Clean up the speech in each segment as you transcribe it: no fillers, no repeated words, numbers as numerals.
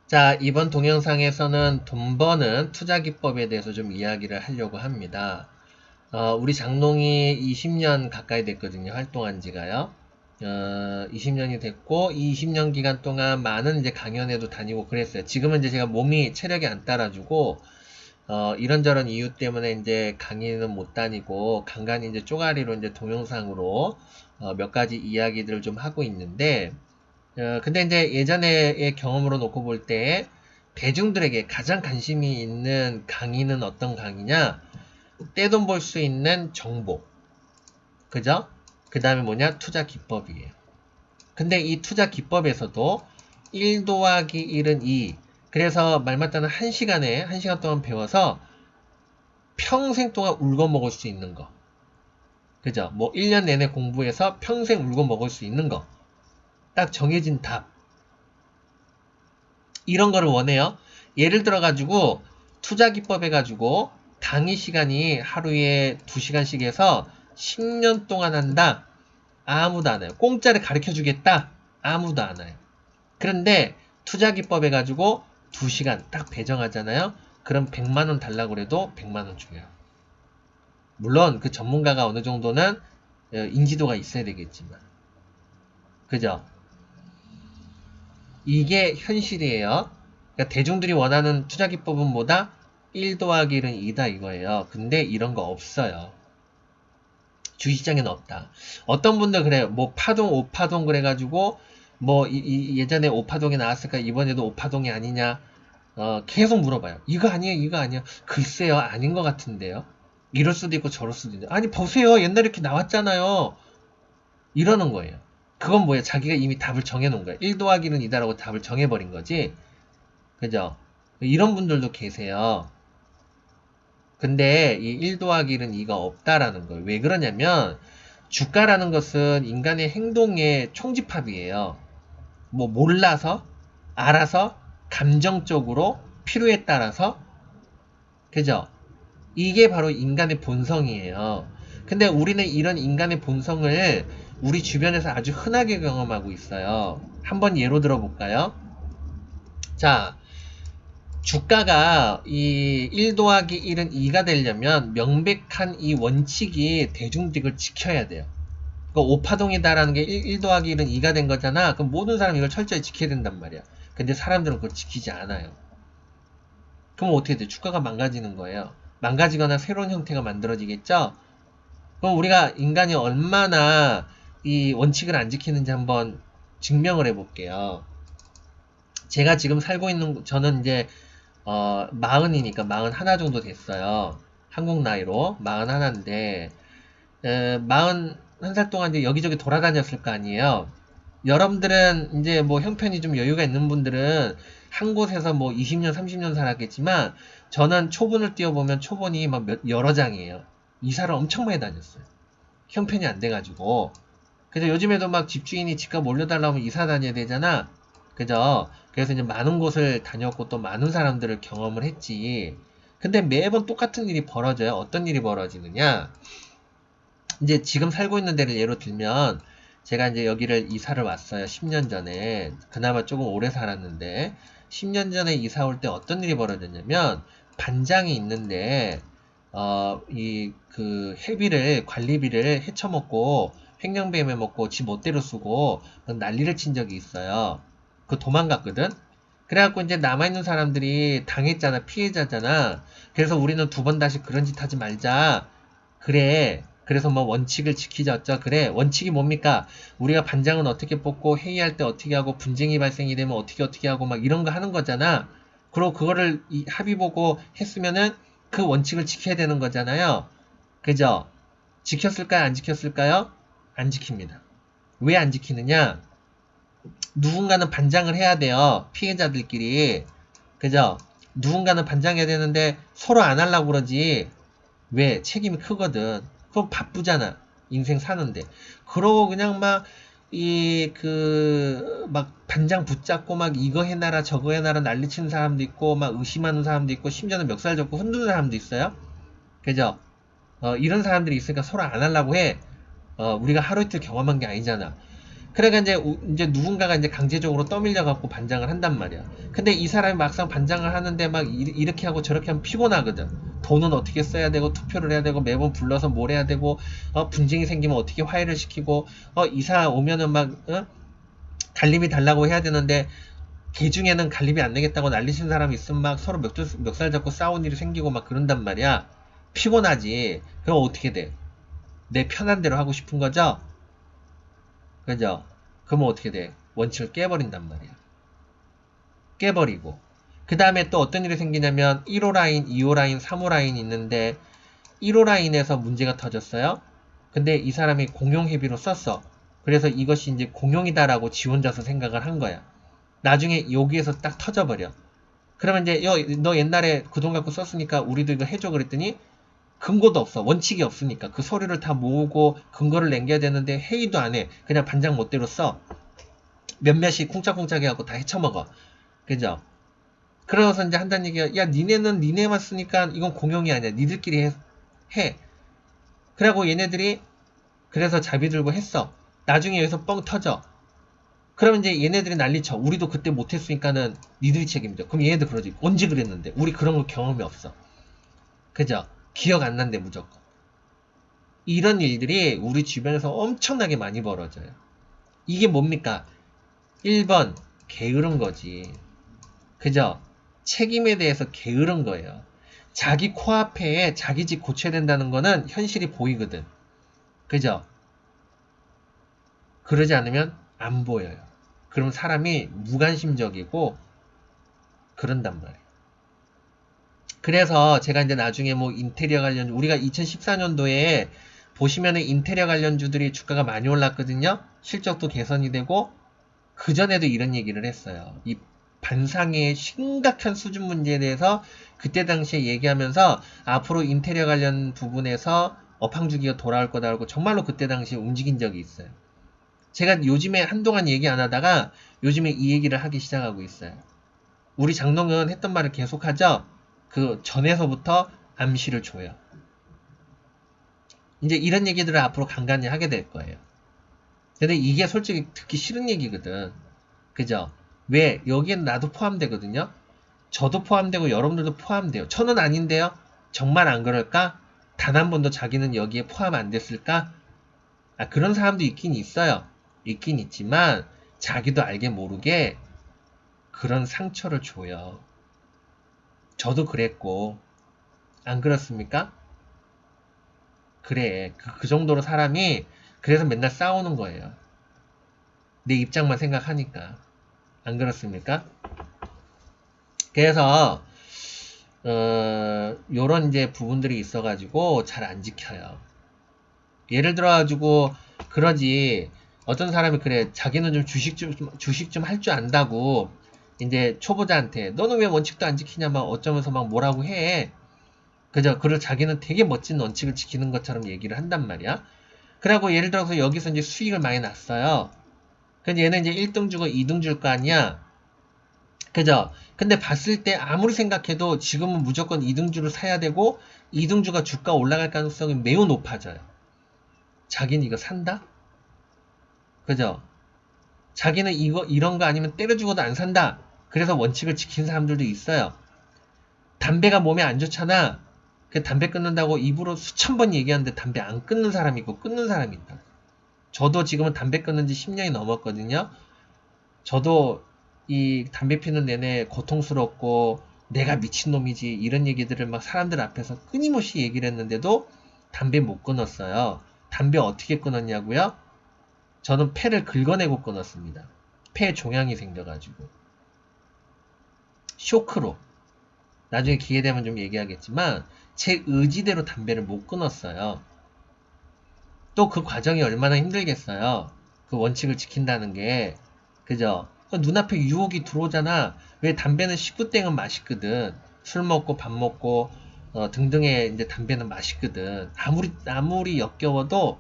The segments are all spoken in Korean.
자, 이번 동영상에서는 돈 버는 투자 기법에 대해서 좀 이야기를 하려고 합니다. 우리 장롱이 20년 가까이 됐거든요. 활동한 지가요. 20년이 됐고, 이 20년 기간 동안 많은 이제 강연회도 다니고 그랬어요. 지금은 이제 제가 몸이 체력이 안 따라주고, 이런저런 이유 때문에 이제 강의는 못 다니고, 간간히 이제 쪼가리로 이제 동영상으로, 몇 가지 이야기들을 좀 하고 있는데, 근데 이제 예전의 경험으로 놓고 볼 때 대중들에게 가장 관심이 있는 강의는 어떤 강의냐? 떼돈 벌 수 있는 정보. 그죠? 그 다음에 뭐냐? 투자 기법이에요. 근데 이 투자 기법에서도 1 더하기 1은 2. 그래서 말 맞다는 1시간에, 1시간 동안 배워서 평생 동안 울고 먹을 수 있는 거. 그죠? 뭐 1년 내내 공부해서 평생 울고 먹을 수 있는 거. 딱 정해진 답. 이런 거를 원해요. 예를 들어 가지고 투자 기법 해가지고 강의 시간이 하루에 2시간씩 해서 10년 동안 한다. 아무도 안 해요. 공짜로 가르쳐 주겠다. 아무도 안 해요. 그런데 투자 기법 해가지고 2시간 딱 배정하잖아요. 그럼 100만원 달라고 그래도 100만원 줘요. 물론 그 전문가가 어느 정도는 인지도가 있어야 되겠지만. 그죠? 이게 현실이에요. 그러니까 대중들이 원하는 투자 기법은 뭐다? 1 더하기 1은 2다 이거예요. 근데 이런 거 없어요. 주식시장에는 없다. 어떤 분들 그래요. 뭐 파동, 5파동 그래가지고 뭐 예전에 5파동이 나왔을까? 이번에도 5파동이 아니냐? 계속 물어봐요. 이거 아니에요? 이거 아니에요? 글쎄요. 아닌 것 같은데요. 이럴 수도 있고 저럴 수도 있는데 아니 보세요. 옛날에 이렇게 나왔잖아요. 이러는 거예요. 그건 뭐예요? 자기가 이미 답을 정해놓은 거예요. 1 더하기는 2다라고 답을 정해버린 거지. 그죠? 이런 분들도 계세요. 근데 이 1 더하기 1은 2가 없다라는 거예요. 왜 그러냐면 주가라는 것은 인간의 행동의 총집합이에요. 뭐 몰라서, 알아서, 감정적으로, 필요에 따라서, 그죠? 이게 바로 인간의 본성이에요. 근데 우리는 이런 인간의 본성을 우리 주변에서 아주 흔하게 경험하고 있어요. 한번 예로 들어볼까요? 자, 주가가 이 1 더하기 1은 2가 되려면 명백한 이 원칙이 대중들을 지켜야 돼요. 그 5파동이다라는 게 1 더하기 1은 2가 된 거잖아. 그럼 모든 사람이 이걸 철저히 지켜야 된단 말이야. 근데 사람들은 그걸 지키지 않아요. 그럼 어떻게 돼? 주가가 망가지는 거예요. 망가지거나 새로운 형태가 만들어지겠죠? 그럼 우리가 인간이 얼마나 이 원칙을 안 지키는지 한번 증명을 해볼게요. 제가 지금 살고 있는, 저는 이제, 40이니까 41 정도 됐어요. 한국 나이로 41인데, 41살 동안 이제 여기저기 돌아다녔을 거 아니에요. 여러분들은 이제 뭐 형편이 좀 여유가 있는 분들은 한 곳에서 뭐 20년, 30년 살았겠지만, 저는 초본을 띄워보면 초본이 막 여러 장이에요. 이사를 엄청 많이 다녔어요. 형편이 안 돼가지고. 그래서 요즘에도 막 집주인이 집값 올려달라면 이사 다녀야 되잖아. 그죠? 그래서 이제 많은 곳을 다녔고 또 많은 사람들을 경험을 했지. 근데 매번 똑같은 일이 벌어져요. 어떤 일이 벌어지느냐? 이제 지금 살고 있는 데를 예로 들면 제가 이제 여기를 이사를 왔어요. 10년 전에. 그나마 조금 오래 살았는데 10년 전에 이사 올 때 어떤 일이 벌어졌냐면 반장이 있는데 회비를 관리비를 헤쳐먹고 횡령배매 먹고 지 멋대로 쓰고 난리를 친 적이 있어요. 그 도망갔거든. 그래갖고 이제 남아있는 사람들이 당했잖아. 피해자잖아. 그래서 우리는 2번 다시 그런 짓 하지 말자. 그래. 그래서 뭐 원칙을 지키자 어쩌. 그래. 원칙이 뭡니까? 우리가 반장은 어떻게 뽑고 회의할 때 어떻게 하고 분쟁이 발생이 되면 어떻게 하고 막 이런 거 하는 거잖아. 그리고 그거를 합의 보고 했으면은 그 원칙을 지켜야 되는 거잖아요. 그죠? 지켰을까요? 안 지켰을까요? 안 지킵니다. 왜 안 지키느냐? 누군가는 반장을 해야 돼요. 피해자들끼리. 그죠? 누군가는 반장해야 되는데 서로 안 하려고 그러지. 왜? 책임이 크거든. 그럼 바쁘잖아. 인생 사는데. 그러고 그냥 막 반장 붙잡고 막 이거 해놔라 저거 해놔라 난리치는 사람도 있고 막 의심하는 사람도 있고 심지어는 멱살 잡고 흔드는 사람도 있어요. 그죠? 이런 사람들이 있으니까 서로 안 하려고 해. 우리가 하루 이틀 경험한 게 아니잖아. 그러니까 이제 누군가가 이제 강제적으로 떠밀려 갖고 반장을 한단 말이야. 근데 이 사람이 막상 반장을 하는데 막 이렇게 하고 저렇게 하면 피곤하거든. 돈은 어떻게 써야 되고 투표를 해야 되고 매번 불러서 뭘 해야 되고 분쟁이 생기면 어떻게 화해를 시키고 이사 오면은 막 갈림이 달라고 해야 되는데 개 중에는 갈림이 안 내겠다고 난리친 사람이 있으면 막 서로 멱살 잡고 싸운 일이 생기고 막 그런단 말이야. 피곤하지. 그럼 어떻게 돼? 내 편한 대로 하고 싶은 거죠? 그죠? 그러면 어떻게 돼? 원칙을 깨버린단 말이야. 깨버리고. 그 다음에 또 어떤 일이 생기냐면 1호 라인, 2호 라인, 3호 라인 있는데 1호 라인에서 문제가 터졌어요. 근데 이 사람이 공용회비로 썼어. 그래서 이것이 이제 공용이다라고 지 혼자서 생각을 한 거야. 나중에 여기에서 딱 터져버려. 그러면 이제 너 옛날에 그 돈 갖고 썼으니까 우리도 이거 해줘 그랬더니 근거도 없어. 원칙이 없으니까. 그 서류를 다 모으고 근거를 남겨야 되는데 회의도 안 해. 그냥 반장 멋대로 써. 몇몇이 쿵짝쿵짝 해갖고 다 헤쳐먹어. 그죠? 그러고서 이제 한다는 얘기가 야 니네는 니네만 쓰니까 이건 공용이 아니야. 니들끼리 해. 그래고 얘네들이 그래서 자비 들고 했어. 나중에 여기서 뻥 터져. 그러면 이제 얘네들이 난리쳐. 우리도 그때 못했으니까는 니들이 책임져. 그럼 얘네들 그러지. 언제 그랬는데? 우리 그런 거 경험이 없어. 그죠? 기억 안 난대 무조건. 이런 일들이 우리 주변에서 엄청나게 많이 벌어져요. 이게 뭡니까? 1번 게으른 거지. 그죠? 책임에 대해서 게으른 거예요. 자기 코앞에 자기 집 고쳐야 된다는 거는 현실이 보이거든. 그죠? 그러지 않으면 안 보여요. 그럼 사람이 무관심적이고 그런단 말이에요. 그래서 제가 이제 나중에 뭐 인테리어 관련 우리가 2014년도에 보시면은 인테리어 관련주들이 주가가 많이 올랐거든요. 실적도 개선이 되고 그 전에도 이런 얘기를 했어요. 이 반상의 심각한 수준 문제에 대해서 그때 당시에 얘기하면서 앞으로 인테리어 관련 부분에서 업황주기가 돌아올 거다라고 정말로 그때 당시에 움직인 적이 있어요. 제가 요즘에 한동안 얘기 안 하다가 요즘에 이 얘기를 하기 시작하고 있어요. 우리 장동은 했던 말을 계속하죠. 그 전에서부터 암시를 줘요. 이제 이런 얘기들을 앞으로 간간히 하게 될 거예요. 근데 이게 솔직히 듣기 싫은 얘기거든. 그죠? 왜? 여기엔 나도 포함되거든요. 저도 포함되고 여러분들도 포함돼요. 저는 아닌데요. 정말 안 그럴까? 단 한 번도 자기는 여기에 포함 안 됐을까? 그런 사람도 있긴 있어요. 있긴 있지만 자기도 알게 모르게 그런 상처를 줘요. 저도 그랬고 안 그렇습니까? 그래. 그 정도로 사람이 그래서 맨날 싸우는 거예요. 내 입장만 생각하니까. 안 그렇습니까? 그래서 요런 이제 부분들이 있어가지고 잘 안 지켜요. 예를 들어가지고 그러지 어떤 사람이 그래 자기는 좀 주식 좀 할 줄 안다고 이제 초보자한테 너는 왜 원칙도 안 지키냐 막 어쩌면서 막 뭐라고 해. 그죠? 그걸 자기는 되게 멋진 원칙을 지키는 것처럼 얘기를 한단 말이야. 그리고 예를 들어서 여기서 이제 수익을 많이 났어요. 근데 얘는 이제 1등 주고 2등 줄 거 아니야. 그죠? 근데 봤을 때 아무리 생각해도 지금은 무조건 2등주를 사야 되고 2등주가 주가 올라갈 가능성이 매우 높아져요. 자기는 이거 산다? 그죠? 자기는 이런 거 아니면 때려 죽어도 안 산다. 그래서 원칙을 지킨 사람들도 있어요. 담배가 몸에 안 좋잖아. 그 담배 끊는다고 입으로 수천 번 얘기하는데 담배 안 끊는 사람이 있고 끊는 사람이 있다. 저도 지금은 담배 끊는 지 10년이 넘었거든요. 저도 이 담배 피는 내내 고통스럽고 내가 미친놈이지 이런 얘기들을 막 사람들 앞에서 끊임없이 얘기를 했는데도 담배 못 끊었어요. 담배 어떻게 끊었냐고요? 저는 폐를 긁어내고 끊었습니다. 폐에 종양이 생겨가지고 쇼크로 나중에 기회 되면 좀 얘기하겠지만 제 의지대로 담배를 못 끊었어요. 또 그 과정이 얼마나 힘들겠어요. 그 원칙을 지킨다는 게 그죠? 눈앞에 유혹이 들어오잖아. 왜 담배는 19땡은 맛있거든. 술 먹고 밥 먹고 등등의 이제 담배는 맛있거든. 아무리 역겨워도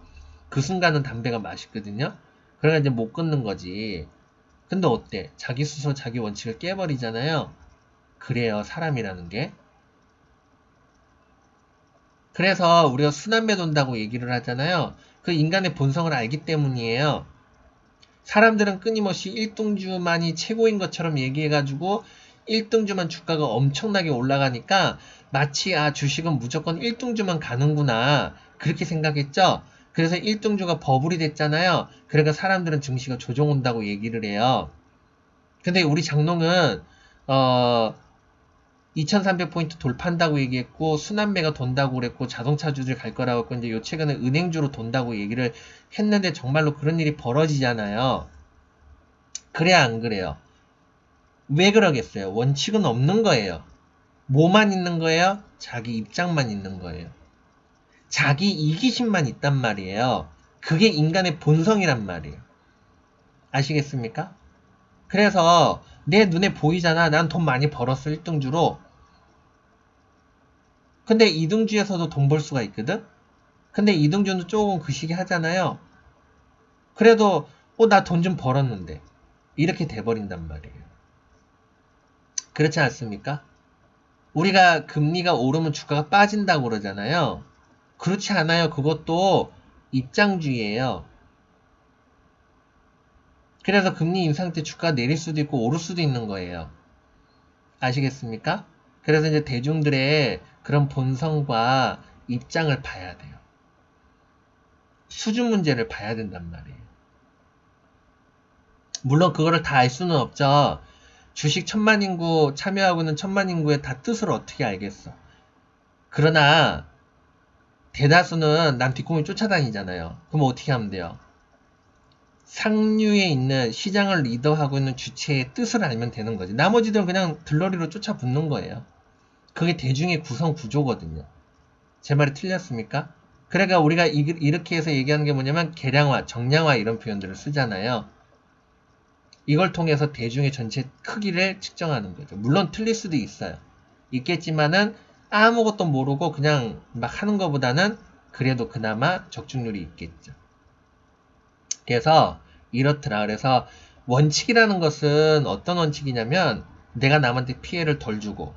그 순간은 담배가 맛있거든요. 그러니까 이제 못 끊는 거지. 근데 어때? 자기 스스로 자기 원칙을 깨버리잖아요. 그래요, 사람이라는 게. 그래서 우리가 순환매 돈다고 얘기를 하잖아요. 그 인간의 본성을 알기 때문이에요. 사람들은 끊임없이 1등주만이 최고인 것처럼 얘기해가지고 1등주만 주가가 엄청나게 올라가니까 마치 주식은 무조건 1등주만 가는구나 그렇게 생각했죠. 그래서 1등주가 버블이 됐잖아요. 그러니까 사람들은 증시가 조정 온다고 얘기를 해요. 근데 우리 장롱은 2300포인트 돌파한다고 얘기했고 순환매가 돈다고 그랬고 자동차주들 갈 거라고 했고 이제 요 최근에 은행주로 돈다고 얘기를 했는데 정말로 그런 일이 벌어지잖아요. 그래야 안 그래요? 왜 그러겠어요? 원칙은 없는 거예요. 뭐만 있는 거예요? 자기 입장만 있는 거예요. 자기 이기심만 있단 말이에요. 그게 인간의 본성이란 말이에요. 아시겠습니까? 그래서 내 눈에 보이잖아. 난 돈 많이 벌었어. 1등주로. 근데 2등주에서도 돈 벌 수가 있거든? 근데 2등주는 조금 그 시기 하잖아요. 그래도 나 돈 좀 벌었는데 이렇게 돼버린단 말이에요. 그렇지 않습니까? 우리가 금리가 오르면 주가가 빠진다고 그러잖아요. 그렇지 않아요. 그것도 입장주의예요. 그래서 금리 인상 때 주가가 내릴 수도 있고 오를 수도 있는 거예요. 아시겠습니까? 그래서 이제 대중들의 그런 본성과 입장을 봐야 돼요. 수준 문제를 봐야 된단 말이에요. 물론 그거를 다 알 수는 없죠. 주식 1000만 인구 참여하고 있는 1000만 인구의 다 뜻을 어떻게 알겠어. 그러나 대다수는 남 뒷공이 쫓아다니잖아요. 그럼 어떻게 하면 돼요? 상류에 있는 시장을 리더하고 있는 주체의 뜻을 알면 되는 거지. 나머지들은 그냥 들러리로 쫓아붙는 거예요. 그게 대중의 구성 구조거든요. 제 말이 틀렸습니까? 그러니까 우리가 이렇게 해서 얘기하는 게 뭐냐면 계량화, 정량화 이런 표현들을 쓰잖아요. 이걸 통해서 대중의 전체 크기를 측정하는 거죠. 물론 틀릴 수도 있어요. 있겠지만은 아무것도 모르고 그냥 막 하는 것보다는 그래도 그나마 적중률이 있겠죠. 그래서 이렇더라. 그래서 원칙이라는 것은 어떤 원칙이냐면 내가 남한테 피해를 덜 주고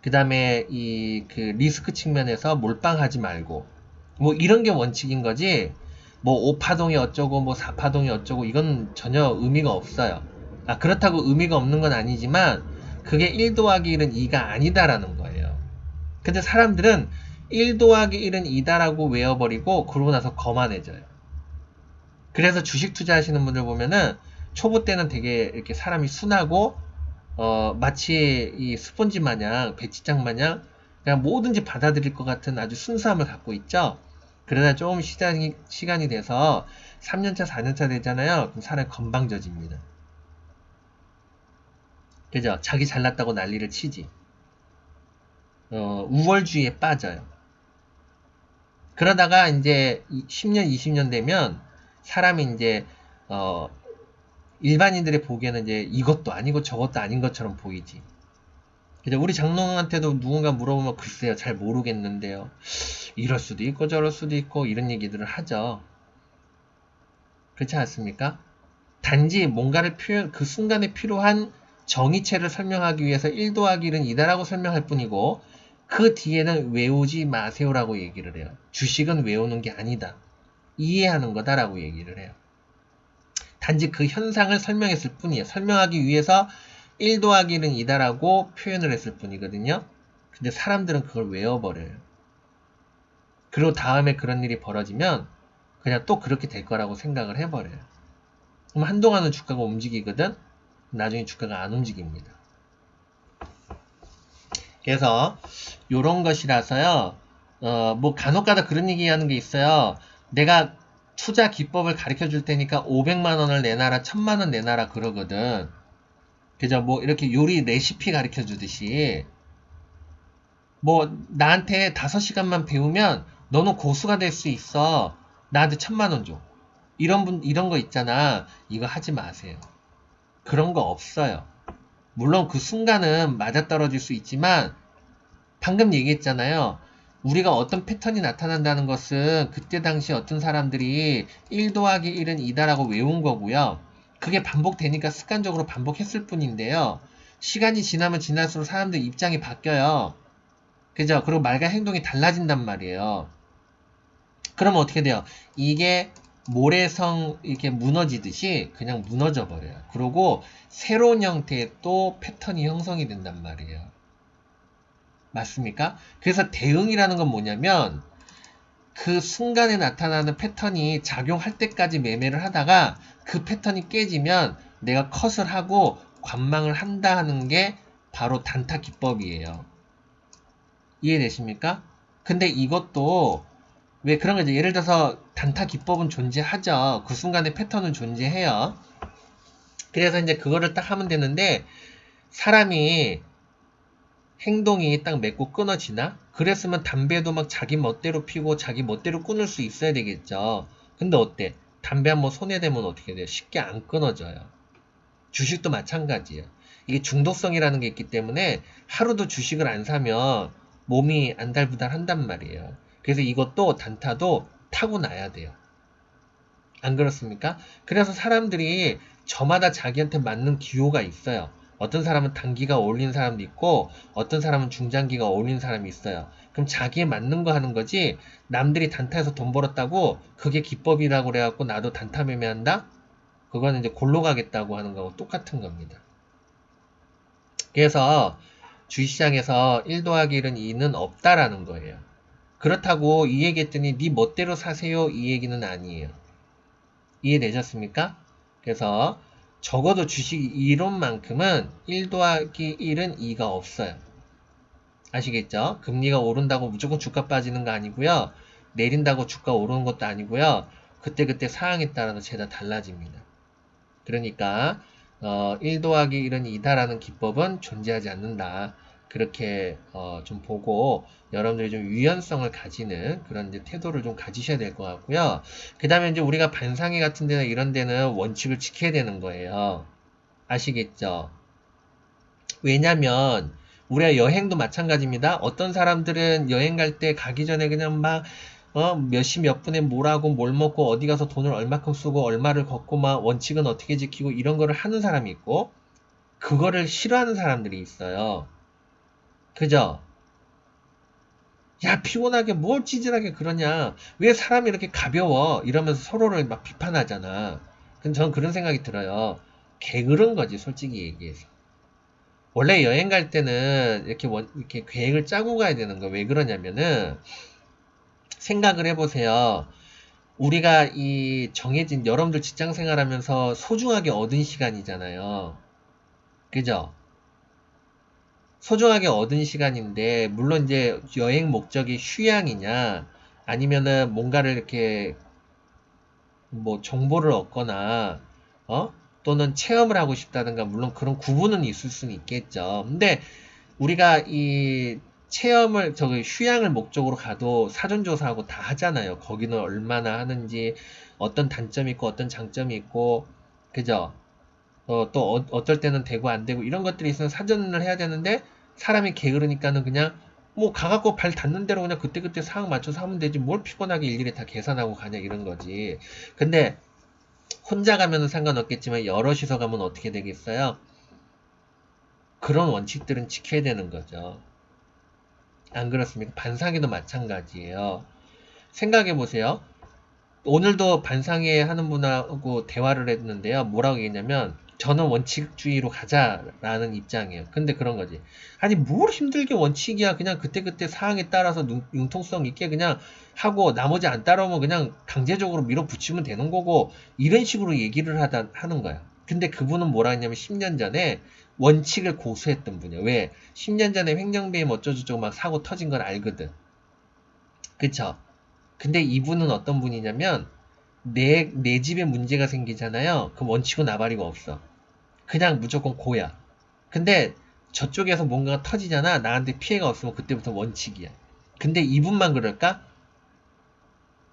그 다음에 그 리스크 측면에서 몰빵하지 말고 뭐 이런 게 원칙인 거지 뭐 5파동이 어쩌고 뭐 4파동이 어쩌고 이건 전혀 의미가 없어요. 그렇다고 의미가 없는 건 아니지만 그게 1 더하기 1은 2가 아니다라는 거예요. 근데 사람들은 1 더하기 1은 2다라고 외워버리고 그러고 나서 거만해져요. 그래서 주식 투자하시는 분들 보면은 초보 때는 되게 이렇게 사람이 순하고 마치 이 스폰지 마냥 배치장 마냥 그냥 뭐든지 받아들일 것 같은 아주 순수함을 갖고 있죠. 그러다 조금 시간이 돼서 3년차 4년차 되잖아요. 그럼 사람이 건방져집니다. 그죠? 자기 잘났다고 난리를 치지. 우월주의에 빠져요. 그러다가 이제 10년 20년 되면 사람이 이제 일반인들이 보기에는 이제 이것도 아니고 저것도 아닌 것처럼 보이지. 우리 장롱한테도 누군가 물어보면 글쎄요 잘 모르겠는데요. 이럴 수도 있고 저럴 수도 있고 이런 얘기들을 하죠. 그렇지 않습니까? 단지 뭔가를 그 순간에 필요한 정의체를 설명하기 위해서 1 더하기 1은 2다라고 설명할 뿐이고 그 뒤에는 외우지 마세요라고 얘기를 해요. 주식은 외우는 게 아니다. 이해하는 거다라고 얘기를 해요. 단지 그 현상을 설명했을 뿐이에요. 설명하기 위해서 1 더하기 1은 2다라고 표현을 했을 뿐이거든요. 근데 사람들은 그걸 외워버려요. 그리고 다음에 그런 일이 벌어지면 그냥 또 그렇게 될 거라고 생각을 해버려요. 그럼 한동안은 주가가 움직이거든? 나중에 주가가 안 움직입니다. 그래서 요런 것이라서요. 뭐 간혹가다 그런 얘기하는 게 있어요. 내가 투자 기법을 가르쳐 줄 테니까 500만 원을 내놔라, 1000만 원 내놔라 그러거든. 그죠? 뭐 이렇게 요리 레시피 가르쳐 주듯이 뭐 나한테 5시간만 배우면 너는 고수가 될 수 있어. 나한테 1000만 원 줘. 이런 거 있잖아. 이거 하지 마세요. 그런 거 없어요. 물론 그 순간은 맞아떨어질 수 있지만 방금 얘기했잖아요. 우리가 어떤 패턴이 나타난다는 것은 그때 당시 어떤 사람들이 1 더하기 1은 2다라고 외운 거고요. 그게 반복되니까 습관적으로 반복했을 뿐인데요. 시간이 지나면 지날수록 사람들 입장이 바뀌어요. 그죠? 그리고 말과 행동이 달라진단 말이에요. 그러면 어떻게 돼요? 이게 모래성 이렇게 무너지듯이 그냥 무너져 버려요. 그리고 새로운 형태의 또 패턴이 형성이 된단 말이에요. 맞습니까? 그래서 대응이라는 건 뭐냐면 그 순간에 나타나는 패턴이 작용할 때까지 매매를 하다가 그 패턴이 깨지면 내가 컷을 하고 관망을 한다 하는 게 바로 단타 기법이에요. 이해되십니까? 근데 이것도 왜 그런 거죠? 예를 들어서 단타 기법은 존재하죠. 그 순간의 패턴은 존재해요. 그래서 이제 그거를 딱 하면 되는데 사람이 행동이 딱 맺고 끊어지나? 그랬으면 담배도 막 자기 멋대로 피고 자기 멋대로 끊을 수 있어야 되겠죠. 근데 어때? 담배 한번 손에 대면 어떻게 돼요? 쉽게 안 끊어져요. 주식도 마찬가지예요. 이게 중독성이라는 게 있기 때문에 하루도 주식을 안 사면 몸이 안달부달 한단 말이에요. 그래서 이것도 단타도 타고나야 돼요. 안 그렇습니까? 그래서 사람들이 저마다 자기한테 맞는 기호가 있어요. 어떤 사람은 단기가 어울리는 사람도 있고 어떤 사람은 중장기가 어울리는 사람이 있어요. 그럼 자기에 맞는 거 하는 거지 남들이 단타에서 돈 벌었다고 그게 기법이라고 그래갖고 나도 단타 매매한다? 그거는 이제 골로 가겠다고 하는 거하고 똑같은 겁니다. 그래서 주식시장에서 1 더하기 1은 2는 없다라는 거예요. 그렇다고 이 얘기했더니 네 멋대로 사세요 이 얘기는 아니에요. 이해되셨습니까? 그래서 적어도 주식 이론만큼은 1 더하기 1은 2가 없어요. 아시겠죠? 금리가 오른다고 무조건 주가 빠지는 거 아니고요. 내린다고 주가 오르는 것도 아니고요. 그때그때 상황에 따라서 죄다 달라집니다. 그러니까 1 더하기 1은 2다라는 기법은 존재하지 않는다. 그렇게 좀 보고 여러분들이 좀 유연성을 가지는 그런 이제 태도를 좀 가지셔야 될 것 같고요. 그 다음에 이제 우리가 반상회 같은 데나 이런 데는 원칙을 지켜야 되는 거예요. 아시겠죠? 왜냐면 우리가 여행도 마찬가지입니다. 어떤 사람들은 여행 갈 때 가기 전에 그냥 막 몇 시 몇 분에 뭘 하고 뭘 먹고 어디 가서 돈을 얼마큼 쓰고 얼마를 걷고 막 원칙은 어떻게 지키고 이런 거를 하는 사람이 있고 그거를 싫어하는 사람들이 있어요. 그죠? 야 피곤하게 뭘 찌질하게 그러냐 왜 사람이 이렇게 가벼워 이러면서 서로를 막 비판하잖아. 근데 저는 그런 생각이 들어요. 게으른 거지 솔직히 얘기해서. 원래 여행 갈 때는 이렇게 계획을 짜고 가야 되는 거. 왜 그러냐면은 생각을 해보세요. 우리가 이 정해진 여러분들 직장 생활하면서 소중하게 얻은 시간이잖아요. 그죠? 소중하게 얻은 시간인데 물론 이제 여행 목적이 휴양이냐 아니면은 뭔가를 이렇게 뭐 정보를 얻거나 또는 체험을 하고 싶다든가 물론 그런 구분은 있을 수는 있겠죠. 근데 우리가 이 체험을 저기 휴양을 목적으로 가도 사전조사하고 다 하잖아요. 거기는 얼마나 하는지 어떤 단점이 있고 어떤 장점이 있고 그죠? 또 어떨 때는 되고 안 되고 이런 것들이 있으면 사전을 해야 되는데 사람이 게으르니까는 그냥 뭐 가갖고 발 닿는 대로 그냥 그때그때 상황 맞춰서 하면 되지 뭘 피곤하게 일일이 다 계산하고 가냐 이런 거지. 근데 혼자 가면은 상관없겠지만 여럿이서 가면 어떻게 되겠어요? 그런 원칙들은 지켜야 되는 거죠. 안 그렇습니까? 반상회도 마찬가지예요. 생각해 보세요. 오늘도 반상회 하는 분하고 대화를 했는데요. 뭐라고 얘기했냐면 저는 원칙주의로 가자라는 입장이에요. 근데 그런 거지. 아니 뭘 힘들게 원칙이야. 그냥 그때그때 상황에 따라서 융통성 있게 그냥 하고 나머지 안 따라오면 그냥 강제적으로 밀어붙이면 되는 거고 이런 식으로 얘기를 하는 거야. 근데 그분은 뭐라 했냐면 10년 전에 원칙을 고수했던 분이야. 왜? 10년 전에 횡령배임 어쩌고저쩌고 막 사고 터진 걸 알거든. 그쵸? 근데 이분은 어떤 분이냐면 내 집에 문제가 생기잖아요. 그럼 원칙은 나발이가 없어. 그냥 무조건 고야. 근데 저쪽에서 뭔가가 터지잖아. 나한테 피해가 없으면 그때부터 원칙이야. 근데 이분만 그럴까?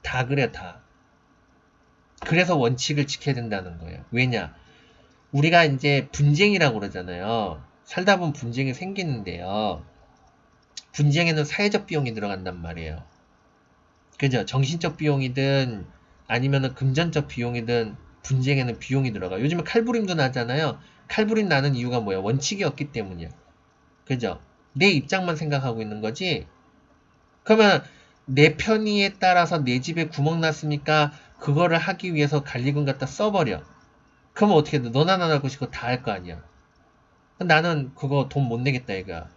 다 그래 다. 그래서 원칙을 지켜야 된다는 거예요. 왜냐? 우리가 이제 분쟁이라고 그러잖아요. 살다 보면 분쟁이 생기는데요. 분쟁에는 사회적 비용이 들어간단 말이에요. 그죠? 정신적 비용이든 아니면은 금전적 비용이든 분쟁에는 비용이 들어가. 요즘에 칼부림도 나잖아요. 칼부림 나는 이유가 뭐야? 원칙이 없기 때문이야. 그죠? 내 입장만 생각하고 있는 거지. 그러면 내 편의에 따라서 내 집에 구멍 났으니까 그거를 하기 위해서 관리금 갖다 써버려. 그러면 어떻게 돼? 너나 나나 고 싶고 다 할 거 아니야. 나는 그거 돈 못 내겠다 이거야.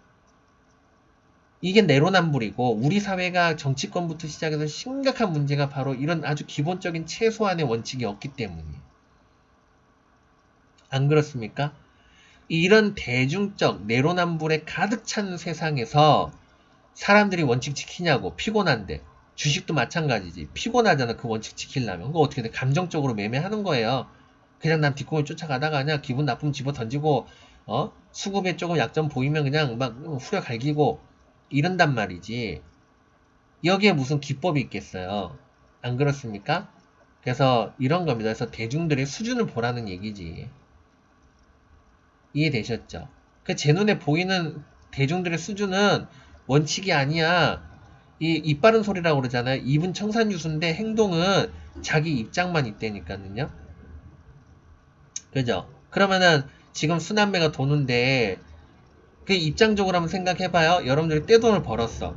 이게 내로남불이고 우리 사회가 정치권부터 시작해서 심각한 문제가 바로 이런 아주 기본적인 최소한의 원칙이 없기 때문이에요. 안 그렇습니까? 이런 대중적 내로남불에 가득 찬 세상에서 사람들이 원칙 지키냐고 피곤한데 주식도 마찬가지지. 피곤하잖아 그 원칙 지키려면. 그거 어떻게 돼? 감정적으로 매매하는 거예요. 그냥 난 뒷공을 쫓아가다가 그냥 기분 나쁘면 집어 던지고 수급에 조금 약점 보이면 그냥 막 후려 갈기고 이런단 말이지. 여기에 무슨 기법이 있겠어요. 안 그렇습니까? 그래서 이런 겁니다. 그래서 대중들의 수준을 보라는 얘기지. 이해되셨죠? 제 눈에 보이는 대중들의 수준은 원칙이 아니야. 입 바른 소리라고 그러잖아요. 입은 청산유수인데 행동은 자기 입장만 있다니까는요. 그죠? 그러면은 지금 순환매가 도는데 그 입장적으로 한번 생각해봐요. 여러분들이 떼돈을 벌었어.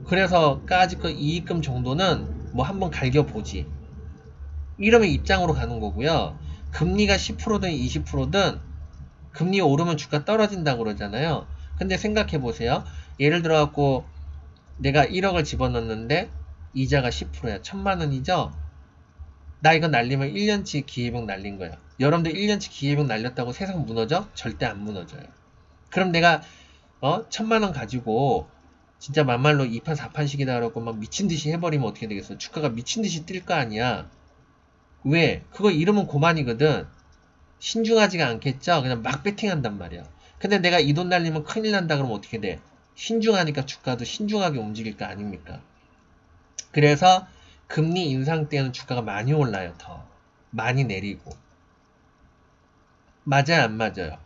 그래서 까짓 그 이익금 정도는 뭐 한번 갈겨보지. 이러면 입장으로 가는 거고요. 금리가 10%든 20%든 금리 오르면 주가 떨어진다고 그러잖아요. 근데 생각해보세요. 예를 들어갖고 내가 1억을 집어넣는데 이자가 10%야. 1000만원이죠? 나 이거 날리면 1년치 기회비용 날린 거야. 여러분들 1년치 기회비용 날렸다고 세상 무너져? 절대 안 무너져요. 그럼 내가 1000만원 가지고 진짜 막말로 2판 4판씩이다 그러고 막 미친듯이 해버리면 어떻게 되겠어? 주가가 미친듯이 뛸 거 아니야. 왜? 그거 잃으면 고만이거든. 신중하지가 않겠죠? 그냥 막 베팅한단 말이야. 근데 내가 이 돈 날리면 큰일 난다 그러면 어떻게 돼? 신중하니까 주가도 신중하게 움직일 거 아닙니까? 그래서 금리 인상 때는 주가가 많이 올라요. 더 많이 내리고. 맞아요? 안 맞아요?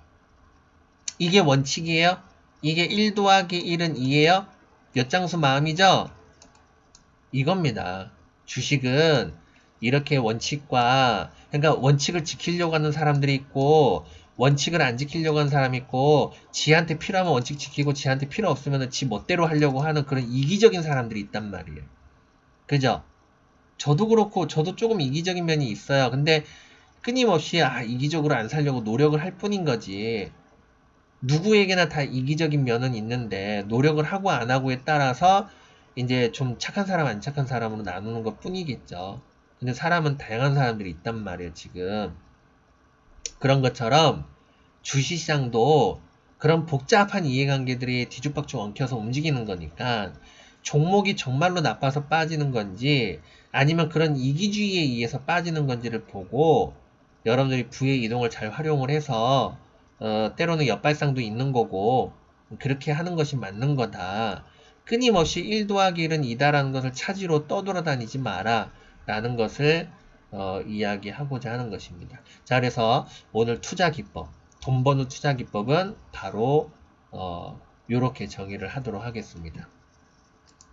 이게 원칙이에요? 이게 1 더하기 1은 2예요? 몇 장수 마음이죠? 이겁니다. 주식은 이렇게 원칙과 그러니까 원칙을 지키려고 하는 사람들이 있고 원칙을 안 지키려고 하는 사람이 있고 지한테 필요하면 원칙 지키고 지한테 필요 없으면 지 멋대로 하려고 하는 그런 이기적인 사람들이 있단 말이에요. 그죠? 저도 그렇고 저도 조금 이기적인 면이 있어요. 근데 끊임없이 이기적으로 안 살려고 노력을 할 뿐인 거지. 누구에게나 다 이기적인 면은 있는데 노력을 하고 안 하고에 따라서 이제 좀 착한 사람 안 착한 사람으로 나누는 것 뿐이겠죠. 근데 사람은 다양한 사람들이 있단 말이에요 지금. 그런 것처럼 주식시장도 그런 복잡한 이해관계들이 뒤죽박죽 엉켜서 움직이는 거니까 종목이 정말로 나빠서 빠지는 건지 아니면 그런 이기주의에 의해서 빠지는 건지를 보고 여러분들이 부의 이동을 잘 활용을 해서 때로는 역발상도 있는 거고 그렇게 하는 것이 맞는 거다. 끊임없이 1 더하기 1은 2다라는 것을 차지로 떠돌아다니지 마라 라는 것을 이야기하고자 하는 것입니다. 자, 그래서 오늘 투자 기법, 돈 버는 투자 기법은 바로 요렇게 정의를 하도록 하겠습니다.